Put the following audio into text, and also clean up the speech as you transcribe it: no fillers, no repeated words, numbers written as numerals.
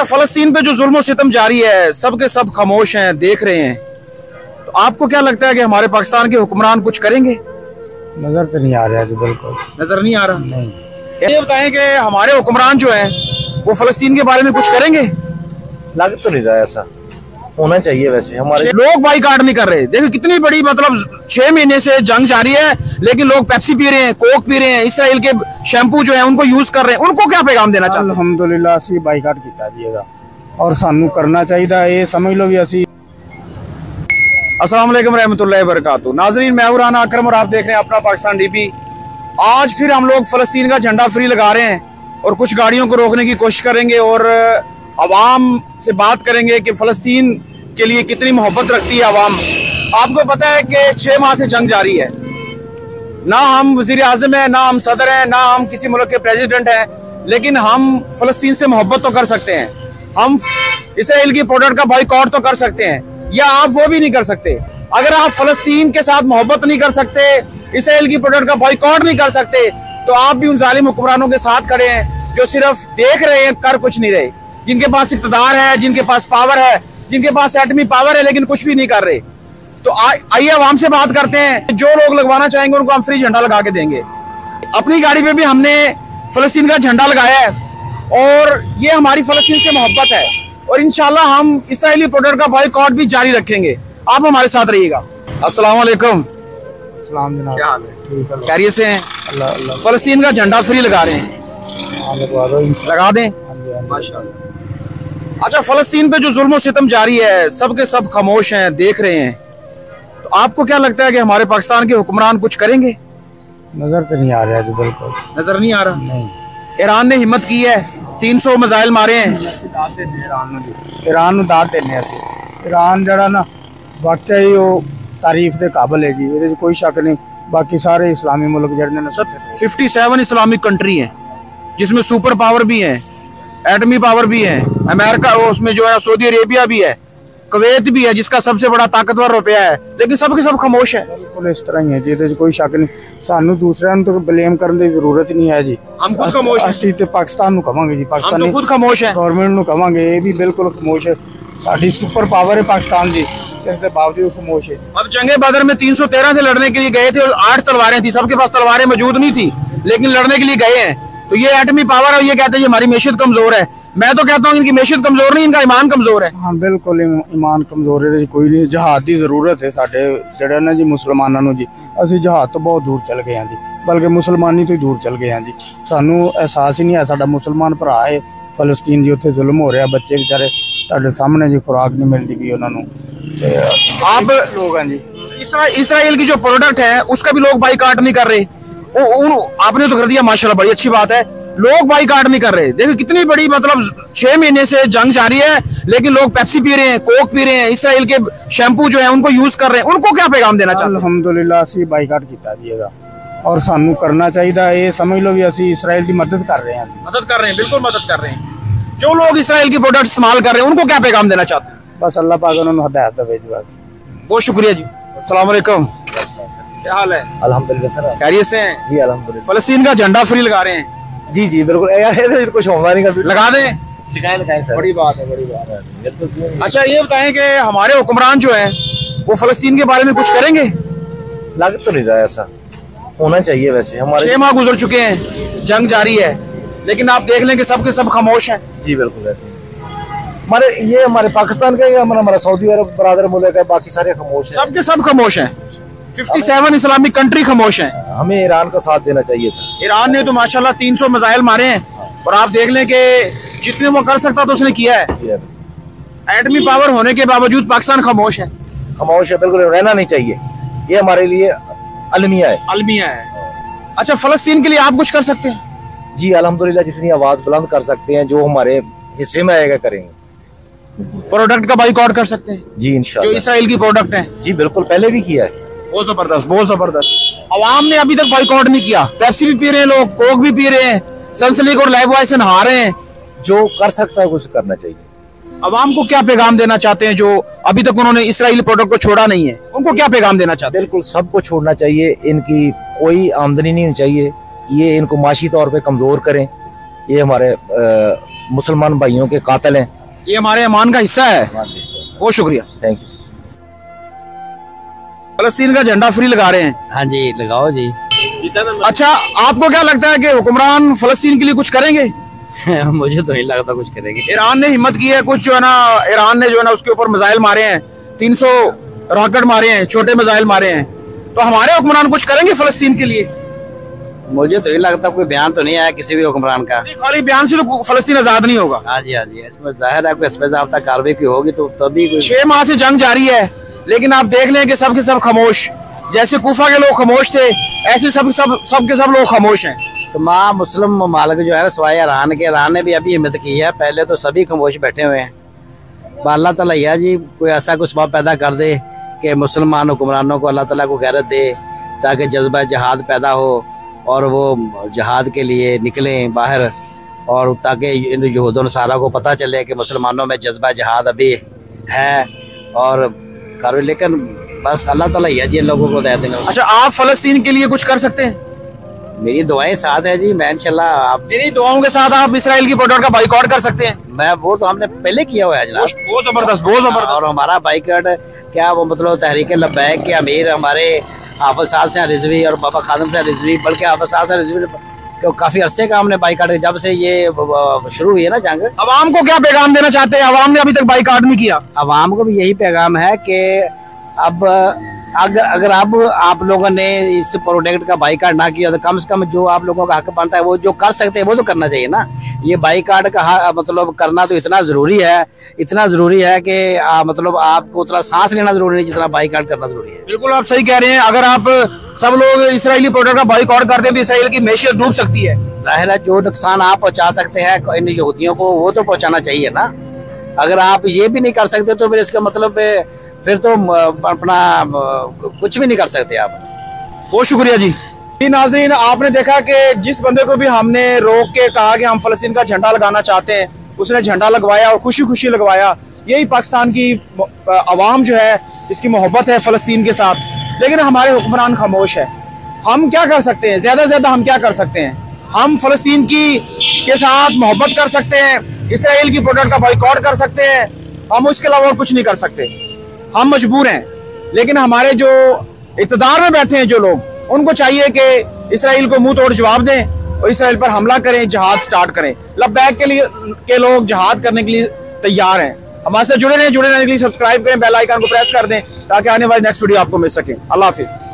फलस्तीन पे जो जुल्म और सितम जारी है, सब के सब खामोश हैं, देख रहे हैं। तो आपको क्या लगता है कि हमारे पाकिस्तान के हुक्मरान कुछ करेंगे? नजर तो नहीं आ रहा है जी, बिल्कुल नजर नहीं आ रहा। नहीं। ये बताएं कि हमारे हुक्मरान जो हैं वो फलस्तीन के बारे में कुछ करेंगे? लग तो नहीं रहा है, ऐसा होना चाहिए। वैसे हमारे लोग बाइकाट नहीं कर रहे। देखो कितनी बड़ी, मतलब 6 महीने से जंग जारी है, लेकिन लोग पेप्सी पी रहे हैं, कोक पी रहे हैं, इसराइल के शैम्पू जो है उनको यूज कर रहे हैं। उनको क्या पैगाम देना चाहते हैं? अल्हम्दुलिल्लाह ਅਸੀਂ ਬਾਈਕਾਟ ਕੀਤਾ ਜੀ ਇਹਦਾ, ਔਰ ਸਾਨੂੰ करना चाहिए। ये समझ लो भी ਅਸੀਂ। अस्सलाम वालेकुम रहमतुल्लाहि व बरकातुहू। नाज़रीन, मैं राना अकरम और आप देख रहे हैं अपना पाकिस्तान डीपी। आज फिर हम लोग फलस्तीन का झंडा फ्री लगा रहे हैं और कुछ गाड़ियों को रोकने की कोशिश करेंगे और अवाम से बात करेंगे कि फलस्तीन के लिए कितनी मोहब्बत रखती है अवाम। आपको पता है कि 6 माह से जंग जारी है। ना हम वज़ीर आज़म हैं, ना हम सदर हैं, ना हम किसी मुल्क के प्रेसिडेंट हैं, लेकिन हम फलस्तीन से मोहब्बत तो कर सकते हैं। हम इसराइल की प्रोडक्ट का बॉयकॉट तो कर सकते हैं, या आप वो भी नहीं कर सकते। अगर आप फलस्तीन के साथ मोहब्बत नहीं कर सकते, इसराइल की प्रोडक्ट का बॉयकॉट नहीं कर सकते, तो आप भी उन जालिम हुक्मरानों के साथ खड़े हैं जो सिर्फ देख रहे हैं, कर कुछ नहीं रहे, जिनके पास इक़्तिदार है, जिनके पास पावर है, जिनके पास एटमी पावर है, लेकिन कुछ भी नहीं कर रहे। तो आइए आवाम से बात करते हैं। जो लोग लगवाना चाहेंगे उनको हम फ्री झंडा लगा के देंगे। अपनी गाड़ी पे भी हमने फलस्तीन का झंडा लगाया है और ये हमारी फलस्तीन से मोहब्बत है और इंशाल्लाह हम इसराइली प्रोडक्ट का बॉयकॉट भी जारी रखेंगे। आप हमारे साथ रहिएगा। अस्सलाम वालेकुम। सलाम जनाब। क्या हाल है? ठीक है, खैरियत से हैं? अल्लाह अल्लाह। फलस्तीन का झंडा फ्री लगा रहे हैं, लगवा दो इंशाल्लाह। लगा दें। हाँ जी, हाँ जी। माशाल्लाह। अच्छा, फलस्तीन पे जो जुल्म और सितम जारी है, सब के सब खामोश हैं, देख रहे हैं। तो आपको क्या लगता है कि हमारे पाकिस्तान के हुक्मरान कुछ करेंगे? नजर तो नहीं आ रहा है जी, बिल्कुल नजर नहीं आ रहा। नहीं। ईरान ने हिम्मत की है, 300 मिसाइल मारे हैं। ईरान ਨੂੰ ਦਾਤ ਦੇਣੇ ਅਸੀਂ। ईरान जड़ा ना वाकई ही वो तारीफ के काबिल है जी, ये कोई शक नहीं। बाकी सारे इस्लामी मुल्क जड़ने 57 इस्लामिक कंट्री हैं, जिसमें सुपर पावर भी है, एटमी पावर भी है, अमेरिका उसमें जो है, सऊदी अरेबिया भी है, कुवैत भी है जिसका सबसे बड़ा ताकतवर रुपया है, लेकिन सब के सब खामोश है। बिल्कुल इस तरह ही है जी, ये कोई शक नहीं। सानू दूसरे तो ब्लेम करने की जरूरत ही नहीं है जी। हम खुद खामोश हैं। ਅਸੀਂ ਤੇ ਪਾਕਿਸਤਾਨ ਨੂੰ ਕਵਾਂਗੇ ਜੀ, हम तो ਪਾਕਿਸਤਾਨੀ खुद खामोश हैं। गवर्नमेंट ਨੂੰ ਕਵਾਂਗੇ, ਇਹ ਵੀ ਬਿਲਕੁਲ ਖਾਮੋਸ਼ ਹੈ। ਸਾਡੀ सुपर पावर है पाकिस्तान जी, इसके बावजूद खामोश है। अब जंगे बदर में 313 से लड़ने के लिए गए थे और 8 तलवारें थी, सबके पास तलवारें मौजूद नहीं थी, लेकिन लड़ने के लिए गए हैं। तो ये एटमी पावर है, ये कहते हैं हमारी मैशियत कमजोर है। मैं तो कहता हूँ इनकी मैशियत कमजोर नहीं, इनका ईमान कमजोर है। हाँ बिल्कुल ईमान कमजोर है, कोई नहीं। जहाद की जरूरत है साडे ਜਿਹੜੇ ਨਾ ਜੀ ਮੁਸਲਮਾਨਾਂ ਨੂੰ ਜੀ। ਅਸੀਂ ਜਹਾਦ ਤੋਂ ਬਹੁਤ ਦੂਰ ਚਲ ਗਏ ਹਾਂ ਜੀ, ਬਲਕਿ ਮੁਸਲਮਾਨੀ ਤੋਂ ਹੀ ਦੂਰ ਚਲ ਗਏ ਹਾਂ ਜੀ। ਸਾਨੂੰ ਅਹਿਸਾਸ ਹੀ ਨਹੀਂ ਹੈ ਸਾਡਾ ਮੁਸਲਮਾਨ ਭਰਾ ਹੈ ਫਲਸਤੀਨ ਜੀ, ਉੱਥੇ ਜ਼ੁਲਮ ਹੋ ਰਿਹਾ, ਬੱਚੇ ਵਿਚਾਰੇ ਤੁਹਾਡੇ ਸਾਹਮਣੇ जी, खुराक नहीं मिलती भी उन्होंने। आप लोग हैं जी, इसराइल की जो प्रोडक्ट है उसका भी लोग बाइकाट नहीं कर रहे। आपने तो कर दिया, माशाल्लाह, बड़ी अच्छी बात है। लोग बाइकाट नहीं कर रहे। देखो कितनी बड़ी, मतलब 6 महीने से जंग जारी है, लेकिन लोग पेप्सी पी रहे हैं, कोक पी रहे हैं, इसराइल के शैम्पू जो है उनको यूज कर रहे हैं। उनको क्या पैगाम देना चाहते हैं? अल्हम्दुलिल्लाह ਅਸੀਂ ਬਾਈਕਾਟ ਕੀਤਾ ਜੀ ਇਹਦਾ, और ਸਾਨੂੰ करना चाहिए। ये समझ लो भी ਅਸੀਂ इसराइल की मदद कर रहे हैं। मदद कर रहे हैं, बिल्कुल मदद कर रहे हैं। जो लोग इसराइल की प्रोडक्ट इस्तेमाल कर रहे हैं उनको क्या पैगाम देना चाहते हैं? बस अल्लाह पाक उन्होंने हिदायत दे जी, बस। बहुत शुक्रिया जी। अस्सलाम वालेकुम। क्या हाल है? अल्हम्दुलिल्लाह सर। खैरियत से हैं? जी अल्हम्दुलिल्लाह। फलस्तीन का झंडा फ्री लगा रहे हैं। जी जी बिल्कुल, यार ये तो कुछ होगा नहीं, कर लगा दें। लगाएं सर। बड़ी बात है, बड़ी बात है। बिल्कुल। अच्छा, ये बताएं कि हमारे हुक्मरान जो हैं वो फलस्तीन के बारे में कुछ करेंगे? लग तो नहीं रहा है, ऐसा होना चाहिए। वैसे हमारे 6 माह गुजर चुके हैं, जंग जारी है, लेकिन आप देख लें कि सब के सब खामोश हैं। जी बिल्कुल ऐसे हमारे, ये हमारे पाकिस्तान का या हमारा सऊदी अरब बरादर मुल्क है, बाकी सारे खामोश हैं। सब के सब खामोश हैं। 57 इस्लामिक कंट्री खामोश हैं। हमें ईरान का साथ देना चाहिए था। ईरान ने तो माशाल्लाह 300 मिसाइल मारे हैं और आप देख लें कि जितने वो कर सकता तो उसने किया है। एटमी पावर होने के बावजूद पाकिस्तान खामोश है। खामोश है, बिल्कुल रहना नहीं चाहिए। ये हमारे लिए अलमिया है, अलमिया है। अच्छा, फलस्तीन के लिए आप कुछ कर सकते हैं? जी अल्हम्दुलिल्लाह, जितनी आवाज बुलंद कर सकते हैं, जो हमारे हिस्से में आएगा करेंगे। प्रोडक्ट का बाइकआउट कर सकते हैं जी इंशाल्लाह। जो इसराइल की प्रोडक्ट है। जी बिल्कुल, पहले भी किया है। बहुत जबरदस्त, बहुत जबरदस्त। अवाम ने अभी तक बाइकआउट नहीं किया। पेप्सी भी पी रहे हैं लोग, कोक भी पी रहे हैं, सनसलीक और लाइफ बॉय से नहा रहे हैं। जो कर सकता है कुछ करना चाहिए। अवाम को क्या पैगाम देना चाहते हैं जो अभी तक उन्होंने इसराइली प्रोडक्ट को छोड़ा नहीं है? उनको क्या पैगाम देना चाहते हैं? बिल्कुल सबको छोड़ना चाहिए। इनकी कोई आमदनी नहीं होनी चाहिए, ये इनको माशी तौर पे कमजोर करें। ये हमारे मुसलमान भाइयों के कातिल हैं। ये हमारे ईमान का हिस्सा है। बहुत शुक्रिया, थैंक यू। फलस्तीन का झंडा फ्री लगा रहे हैं। हाँ जी, लगाओ जी। अच्छा, आपको क्या लगता है कि हुक्मरान फलस्तीन के लिए कुछ करेंगे? मुझे तो नहीं लगता कुछ करेंगे। ईरान ने हिम्मत की है कुछ, जो है ना, ईरान ने जो है ना उसके ऊपर मिसाइल मारे हैं, 300 रॉकेट मारे हैं, छोटे मिसाइल मारे हैं, तो हमारे हुक्मरान कुछ करेंगे फलस्तीन के लिए? मुझे तो नहीं लगता, कोई बयान तो नहीं आया किसी भी हुक्मरान का। खाली बयान से तो फलस्तीन आजाद नहीं होगा। हाँ जी, हाँ जी, इसमें जाहिर है कोई हस्ब-ए-ज़ाब्ता कार्रवाई की होगी तो तभी कोई। 6 माह से जंग जारी है, लेकिन आप देख लें कि सब के सब खामोश। जैसे कूफा के लोग खामोश थे, ऐसे सब के सब लोग खामोश हैं। तमाम मुस्लिम ममालिक जो है ना, सिवाय ईरान के, ईरान ने भी अभी हिम्मत की है, पहले तो सभी खामोश बैठे हुए हैं। अल्लाह ताला या जी कोई ऐसा कुछ सबब पैदा कर दे कि मुसलमान हुक्मरानों को अल्लाह ताला को गैरत दे, ताकि जज्बा जहाद पैदा हो और वो जहाद के लिए निकलें बाहर, और ताकि इन यहूद व नसारा को पता चले कि मुसलमानों में जज्बा जहाद अभी है और कर। लेकिन बस अल्लाह ताला या जी इन लोगों को दे देंगे। अच्छा, आप फलस्तीन के लिए कुछ कर सकते हैं? मेरी दुआएं साथ है जी, मैं इंशाल्लाह आप मेरी दुआओं के साथ आप इसराइल की प्रोडक्ट का बाइकआउट कर सकते हैं। मैं वो तो हमने पहले किया हुआ है जनाब। बहुत जबरदस्त, बहुत जबरदस्त। और हमारा बाइकआउट क्या वो मतलब तहरीक लब्बैक के अमीर हमारे हाफिज साहब से रिजवी और बाबा खादम से रिजवी, बल्कि हाफिज साहब से रिजवी काफी अरसे का हमने बाइकआउट, जब से ये शुरू हुई है ना जंग। अवाम को क्या पैगाम देना चाहते हैं? अवाम ने अभी तक बाइकआउट नहीं किया। अवाम को भी यही पैगाम है कि अब अगर अब आप लोगों ने इस प्रोडक्ट का बाइकआउट ना किया तो कम से कम जो आप लोगों का हक बनता है वो जो कर सकते हैं वो तो करना चाहिए ना। ये बाइकआउट का मतलब करना तो इतना ज़रूरी है कि मतलब आपको उतना सांस लेना ज़रूरी नहीं जितना बाइकआउट करना ज़रूरी है। बिल्कुल आप सही कह रहे हैं। अगर आप सब लोग इसराइली प्रोडक्ट का बाइकआउट करते हैं तो इसराइल की मैशियत डूब सकती है। जाहिर है जो नुकसान आप पहुँचा सकते हैं इन यहूदियों को वो तो पहुँचाना चाहिए ना। अगर आप ये भी नहीं कर सकते तो फिर इसका मतलब फिर तो अपना कुछ भी नहीं कर सकते आप। बहुत शुक्रिया जी। नाज़रीन, आपने देखा कि जिस बंदे को भी हमने रोक के कहा कि हम फलस्तीन का झंडा लगाना चाहते हैं, उसने झंडा लगवाया और खुशी खुशी लगवाया। यही पाकिस्तान की आवाम जो है, इसकी मोहब्बत है फलस्तीन के साथ। लेकिन हमारे हुक्मरान खामोश है। हम क्या कर सकते हैं? ज़्यादा से ज़्यादा हम क्या कर सकते हैं? हम फलस्तीन के साथ मोहब्बत कर सकते हैं, इसराइल की प्रोडक्ट का बॉयकॉट कर सकते हैं, हम उसके अलावा और कुछ नहीं कर सकते। हम मजबूर हैं। लेकिन हमारे जो इक़्तिदार में बैठे हैं जो लोग, उनको चाहिए कि इसराइल को मुंह तोड़ जवाब दें और इसराइल पर हमला करें, जहाद स्टार्ट करें। लब्बैक के लोग जहाद करने के लिए तैयार हैं। हमारे साथ जुड़े रहने के लिए सब्सक्राइब करें, बेल आइकन को प्रेस कर दें ताकि आने वाली नेक्स्ट वीडियो आपको मिल सके। अल्लाह हाफिज़।